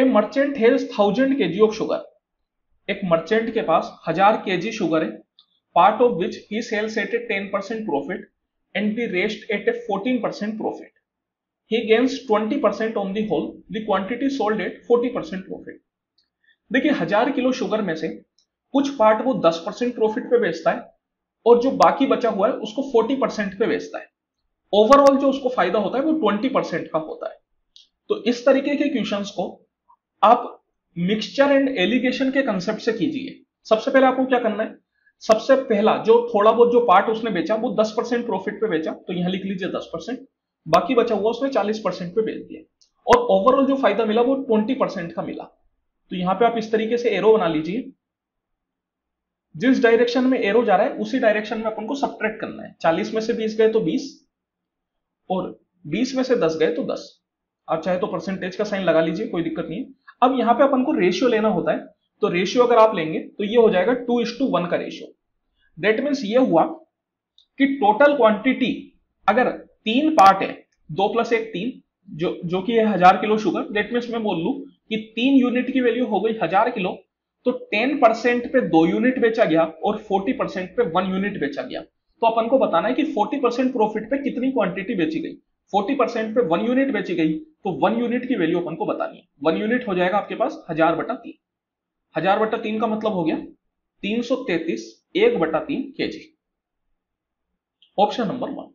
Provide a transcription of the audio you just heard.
A merchant has 1000 kg of sugar. एक merchant के पास 1000 kg शुगर है, part of which he sells at a 10% profit and the rest at a 14% profit. He gains 20% on the whole, the quantity sold at 40% profit. देखिए 1000 kilo sugar में से कुछ part वो 10% profit पे बेचता है और जो बाकी बचा हुआ है उसको 40% पे बेचता है। ओवरऑल जो उसको फायदा होता है वो 20% का होता है। तो इस तरीके के क्वेश्चंस को आप मिक्सचर एंड एलिगेशन के कंसेप्ट से कीजिए। सबसे पहले आपको क्या करना है, सबसे पहला जो थोड़ा बहुत जो पार्ट उसने बेचा वो 10% प्रॉफिट पे बेचा, तो यहां लिख लीजिए 10%, बाकी बचा हुआ उसने 40% पे बेच दिया और ओवरऑल जो फायदा मिला वो 20% का मिला। तो यहां पे आप इस तरीके से एरो बना लीजिए, जिस डायरेक्शन में एरो जा रहा है उसी डायरेक्शन में अपन को सब्ट्रैक्ट करना है। 40 में से 20 गए तो 20 और 20 में से 10 गए तो 10। आप चाहे तो परसेंटेज का साइन लगा लीजिए, कोई दिक्कत नहीं है। अब यहां पे अपन को रेशियो लेना होता है, तो रेशियो अगर आप लेंगे तो ये हो जाएगा 2:1 का रेशियो। दैट मीन्स ये हुआ कि टोटल क्वांटिटी अगर 3 पार्ट है, 2 + 1 3, जो कि है 1000 किलो शुगर, दैट मीन्स मैं बोल लूं कि 3 यूनिट की वैल्यू हो गई 1000 किलो, तो 10% पे 2 यूनिट बेचा गया और 40% पे 1 यूनिट बेचा गया। तो अपन को बताना है कि 40% प्रॉफिट पे कितनी क्वांटिटी बेची गई। 40% पे 1 यूनिट बेची गई, तो 1 यूनिट की वैल्यू अपन को बतानी है। 1 यूनिट हो जाएगा आपके पास 1000/3। 1000/3 का मतलब हो गया 333 1/3 kg। Option number 1।